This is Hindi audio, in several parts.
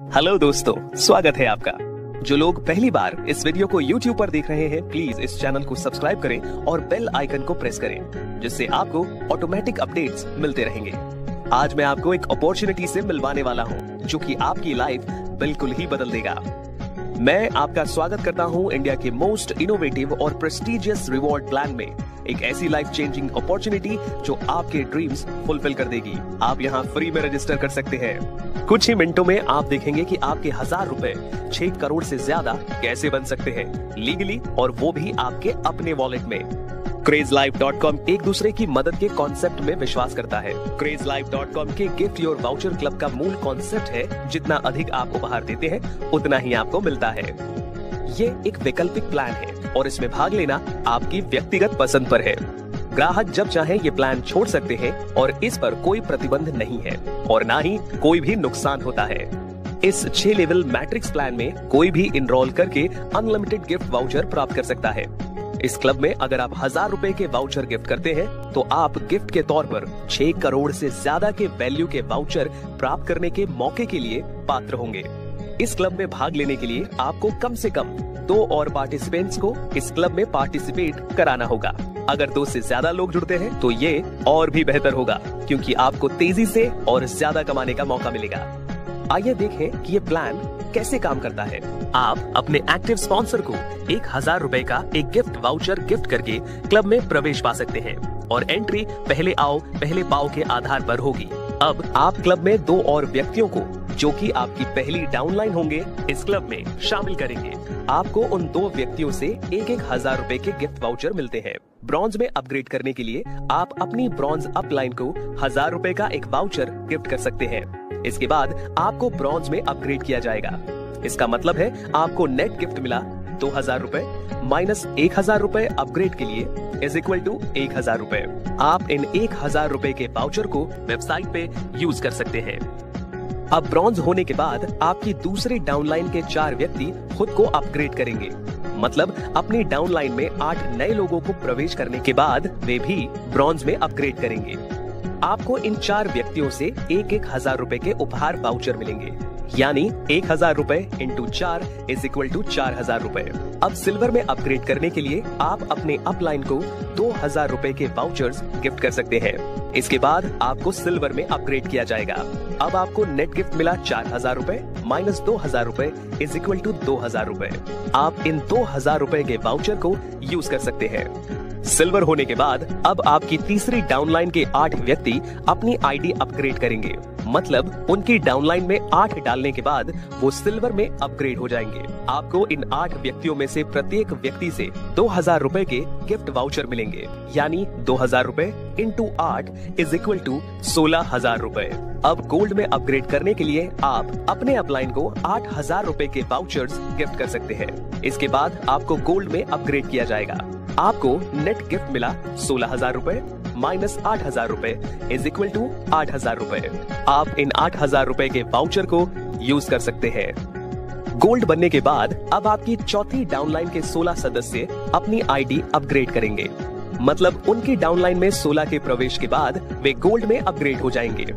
हेलो दोस्तों, स्वागत है आपका। जो लोग पहली बार इस वीडियो को YouTube पर देख रहे हैं, प्लीज इस चैनल को सब्सक्राइब करें और बेल आइकन को प्रेस करें, जिससे आपको ऑटोमेटिक अपडेट्स मिलते रहेंगे। आज मैं आपको एक अपॉर्चुनिटी से मिलवाने वाला हूं, जो कि आपकी लाइफ बिल्कुल ही बदल देगा। मैं आपका स्वागत करता हूं इंडिया के मोस्ट इनोवेटिव और प्रेस्टिजियस रिवॉर्ड प्लान में, एक ऐसी लाइफ चेंजिंग अपॉर्चुनिटी जो आपके ड्रीम्स फुलफिल कर देगी। आप यहां फ्री में रजिस्टर कर सकते हैं। कुछ ही मिनटों में आप देखेंगे कि आपके 1000 रुपए 6 करोड़ से ज्यादा कैसे बन सकते हैं लीगली, और वो भी आपके अपने वॉलेट में। crazelife.com एक दूसरे की मदद के कॉन्सेप्ट में विश्वास करता है। crazelife.com के गिफ्ट योर वाउचर क्लब का मूल कॉन्सेप्ट है, जितना अधिक आप उपहार देते हैं उतना ही आपको मिलता है। ये एक वैकल्पिक प्लान है और इसमें भाग लेना आपकी व्यक्तिगत पसंद पर है। ग्राहक जब चाहे ये प्लान छोड़ सकते हैं और इस पर कोई प्रतिबंध नहीं है और ना ही कोई भी नुकसान होता है। इस 6 लेवल मैट्रिक्स प्लान में कोई भी इनरोल करके अनलिमिटेड गिफ्ट वाउचर प्राप्त कर सकता है। इस क्लब में अगर आप 1000 रुपए के वाउचर गिफ्ट करते हैं तो आप गिफ्ट के तौर पर 6 करोड़ से ज्यादा के वैल्यू के वाउचर प्राप्त करने के मौके के लिए पात्र होंगे। इस क्लब में भाग लेने के लिए आपको कम से कम 2 और पार्टिसिपेंट्स को इस क्लब में पार्टिसिपेट कराना होगा। अगर 2 से ज्यादा लोग जुड़ते हैं तो ये और भी बेहतर होगा, क्योंकि आपको तेजी से और ज्यादा कमाने का मौका मिलेगा। आइए देखें कि ये प्लान कैसे काम करता है। आप अपने एक्टिव स्पॉन्सर को 1000 रुपए का एक गिफ्ट वाउचर गिफ्ट करके क्लब में प्रवेश पा सकते हैं और एंट्री पहले आओ पहले पाओ के आधार पर होगी। अब आप क्लब में 2 और व्यक्तियों को, जो कि आपकी पहली डाउनलाइन होंगे, इस क्लब में शामिल करेंगे। आपको उन 2 व्यक्तियों से 1000 रुपए के गिफ्ट वाउचर मिलते हैं। ब्रॉन्ज में अपग्रेड करने के लिए आप अपनी ब्रॉन्ज अपलाइन को 1000 रुपए का एक वाउचर गिफ्ट कर सकते हैं। इसके बाद आपको ब्रॉन्ज में अपग्रेड किया जाएगा। इसका मतलब है आपको नेट गिफ्ट मिला 2000 रुपए माइनस 1000 रुपए अपग्रेड के लिए इज इक्वल टू 1000 रुपए। आप इन 1000 रुपए के वाउचर को वेबसाइट पे यूज कर सकते हैं। अब ब्रॉन्ज होने के बाद आपकी दूसरी डाउनलाइन के 4 व्यक्ति खुद को अपग्रेड करेंगे। मतलब अपनी डाउनलाइन में 8 नए लोगों को प्रवेश करने के बाद वे भी ब्रॉन्ज में अपग्रेड करेंगे। आपको इन 4 व्यक्तियों से 1000 रुपए के उपहार वाउचर मिलेंगे, यानी 1000 रुपए इंटू 4 इज इक्वल टू 4000 रुपए। अब सिल्वर में अपग्रेड करने के लिए आप अपने अपलाइन को 2000 रुपए के वाउचर्स गिफ्ट कर सकते हैं। इसके बाद आपको सिल्वर में अपग्रेड किया जाएगा। अब आपको नेट गिफ्ट मिला 4000 रुपए माइनस 2000 रुपए इज इक्वल टू 2000 रुपए। आप इन 2000 रुपए के वाउचर को यूज कर सकते हैं। सिल्वर होने के बाद अब आपकी तीसरी डाउनलाइन के 8 व्यक्ति अपनी आईडी अपग्रेड करेंगे। मतलब उनकी डाउनलाइन में 8 डालने के बाद वो सिल्वर में अपग्रेड हो जाएंगे। आपको इन 8 व्यक्तियों में से प्रत्येक व्यक्ति से 2000 रुपए के गिफ्ट वाउचर मिलेंगे, यानी 2000 रुपए इंटू 8 इज इक्वल टू 16000 रुपए। अब गोल्ड में अपग्रेड करने के लिए आप अपने अपलाइन को 8000 रुपए के वाउचर्स गिफ्ट कर सकते हैं। इसके बाद आपको गोल्ड में अपग्रेड किया जाएगा। आपको नेट गिफ्ट मिला 16000 रुपए माइनस 8000 रुपए इज इक्वल टू 8000 रुपए। आप इन 8000 रुपए के वाउचर को यूज कर सकते हैं। गोल्ड बनने के बाद अब आपकी चौथी डाउनलाइन के 16 सदस्य अपनी आईडी अपग्रेड करेंगे। मतलब उनकी डाउनलाइन में 16 के प्रवेश के बाद वे गोल्ड में अपग्रेड हो जाएंगे।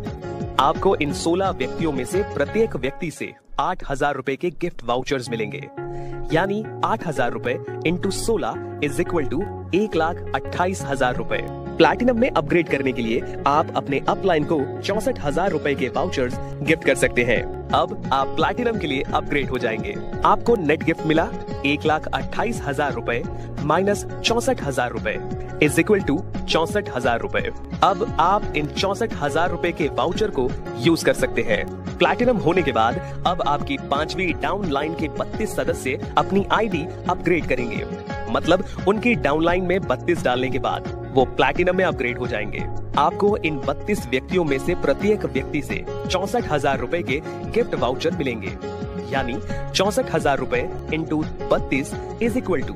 आपको इन 16 व्यक्तियों में से प्रत्येक व्यक्ति से 8000 रुपए के गिफ्ट वाउचर्स मिलेंगे, यानी 8000 रुपए इंटू 16 इज इक्वल टू 1,28,000 रुपए। प्लैटिनम में अपग्रेड करने के लिए आप अपने अपलाइन को 64,000 रुपए के वाउचर्स गिफ्ट कर सकते हैं। अब आप प्लैटिनम के लिए अपग्रेड हो जाएंगे। आपको नेट गिफ्ट मिला 1,28,000 रुपए माइनस 64,000 रुपए इज इक्वल टू 64,000 रुपए। अब आप इन 64,000 रुपए के वाउचर को यूज कर सकते हैं। प्लैटिनम होने के बाद अब आपकी 5वीं डाउनलाइन के 32 सदस्य अपनी आईडी अपग्रेड करेंगे। मतलब उनकी डाउनलाइन में 32 डालने के बाद वो प्लैटिनम में अपग्रेड हो जाएंगे। आपको इन 32 व्यक्तियों में से प्रत्येक व्यक्ति से 64,000 रुपए के गिफ्ट वाउचर मिलेंगे, यानी 64,000 रुपए इंटू 32 इज इक्वल टू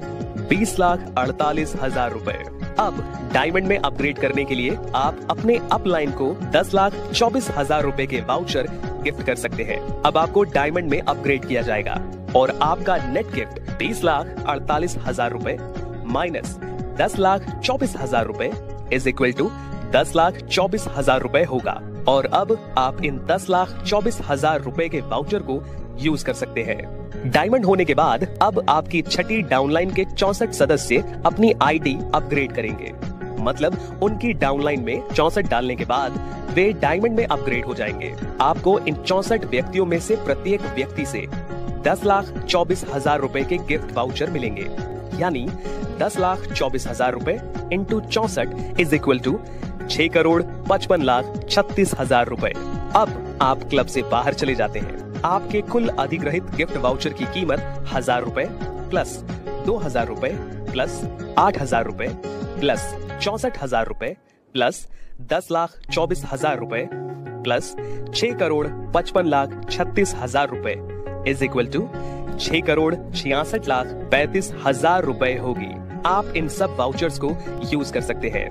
20,48,000 रुपए। अब डायमंड में अपग्रेड करने के लिए आप अपने अपलाइन को 10,24,000 रुपए के वाउचर गिफ्ट कर सकते हैं। अब आपको डायमंड में अपग्रेड किया जाएगा और आपका नेट गिफ्ट 20,48,000 रुपए माइनस 10,24,000 रुपए इज इक्वल टू 10,24,000 रुपए होगा। और अब आप इन 10,24,000 रुपए के वाउचर को यूज कर सकते हैं। डायमंड होने के बाद अब आपकी छठी डाउनलाइन के 64 सदस्य अपनी आईडी अपग्रेड करेंगे। मतलब उनकी डाउनलाइन में 64 डालने के बाद वे डायमंड में अपग्रेड हो जाएंगे। आपको इन 64 व्यक्तियों में से प्रत्येक व्यक्ति से 10,24,000 रुपए के गिफ्ट वाउचर मिलेंगे। यानी 10,24,000 रुपए इंटू 64 इज इक्वल टू 6,55,36,000 रुपए। अब आप क्लब से बाहर चले जाते हैं। आपके कुल अधिग्रहित गिफ्ट वाउचर की कीमत 1,000 रुपए प्लस 2,000 रुपए प्लस 8,000 रुपए प्लस 64,000 रुपए प्लस 10,24,000 रुपए प्लस 6,55,36,000 रुपए इज इक्वल टू 6,66,35,000 रुपए होगी। आप इन सब वाउचर्स को यूज कर सकते हैं।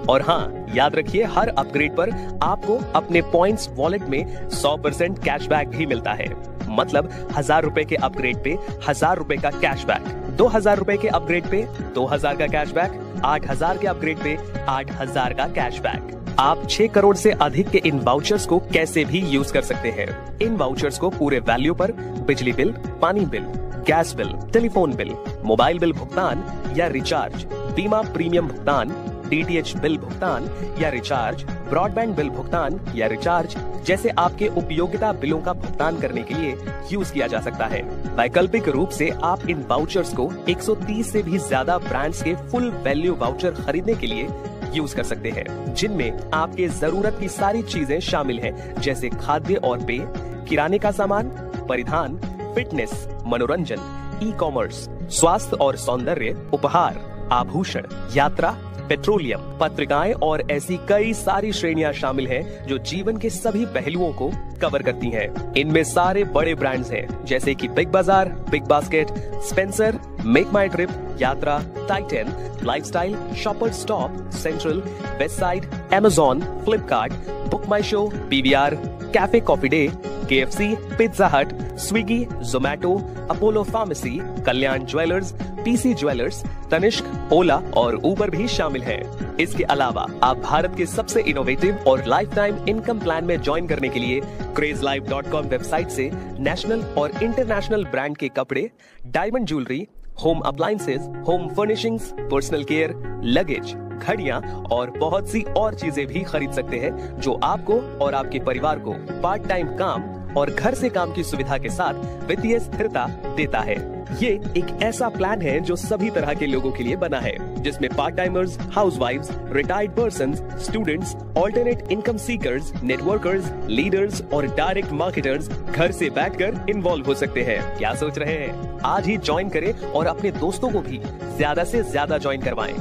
और हाँ, याद रखिए हर अपग्रेड पर आपको अपने पॉइंट्स वॉलेट में 100% कैशबैक भी मिलता है। मतलब 1,000 रुपए के अपग्रेड पे 1,000 रुपए का कैशबैक, 2,000 रुपए के अपग्रेड पे 2,000 का कैशबैक, 8,000 के अपग्रेड पे 8,000 का कैशबैक। आप 6 करोड़ से अधिक के इन वाउचर्स को कैसे भी यूज कर सकते हैं। इन वाउचर्स को पूरे वैल्यू पर बिजली बिल, पानी bill, gas bill, telephone bill, mobile bill भुगतान या रिचार्ज, बीमा प्रीमियम भुगतान, डीटीएच बिल भुगतान या रिचार्ज, ब्रॉडबैंड बिल भुगतान या रिचार्ज जैसे आपके उपयोगिता बिलों का भुगतान करने के लिए यूज किया जा सकता है। वैकल्पिक रूप से आप इन वाउचर्स को 130 से भी ज्यादा ब्रांड्स के फुल वैल्यू वाउचर खरीदने के लिए यूज कर सकते हैं, जिनमें आपके जरूरत की सारी चीजें शामिल हैं, जैसे खाद्य और पेय, किराने का सामान, परिधान, फिटनेस, मनोरंजन, ई कॉमर्स, स्वास्थ्य और सौंदर्य, उपहार, आभूषण, यात्रा, पेट्रोलियम, पत्रिकाएं और ऐसी कई सारी श्रेणियां शामिल हैं जो जीवन के सभी पहलुओं को कवर करती हैं। इनमें सारे बड़े ब्रांड्स हैं जैसे कि Big Bazaar, Big Basket, Spencer, Make My Trip, Yatra, Titan, Lifestyle, Shopper Stop, Central, Westside, Amazon, Flipkart, Book My Show, PVR, Cafe Coffee Day, KFC, Pizza Hut, Swiggy, Zomato, Apollo Pharmacy, Kalyan Jewellers, PC Jewellers, Tanishq, Ola और उबर भी शामिल है। इसके अलावा आप भारत के सबसे इनोवेटिव और लाइफ टाइम इनकम प्लान में ज्वाइन करने के लिए crazelife.com वेबसाइट से नेशनल और इंटरनेशनल ब्रांड के कपड़े, diamond jewellery, home appliances, home furnishings, personal care, luggage, घड़ियां और बहुत सी और चीजें भी खरीद सकते हैं जो आपको और आपके परिवार को पार्ट टाइम काम और घर से काम की सुविधा के साथ वित्तीय स्थिरता देता है। ये एक ऐसा प्लान है जो सभी तरह के लोगों के लिए बना है, जिसमें पार्ट टाइमर्स, हाउसवाइफ्स, retired persons, students, alternate income seekers, networkers, leaders और डायरेक्ट मार्केटर्स घर से बैठकर इन्वॉल्व हो सकते हैं। क्या सोच रहे हैं? आज ही ज्वाइन करें और अपने दोस्तों को भी ज्यादा से ज्यादा ज्वाइन करवाएं।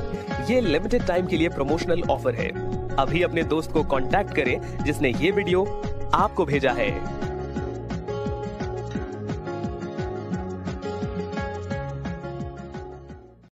ये लिमिटेड टाइम के लिए प्रमोशनल ऑफर है। अभी अपने दोस्त को कांटेक्ट करें जिसने ये वीडियो आपको भेजा है।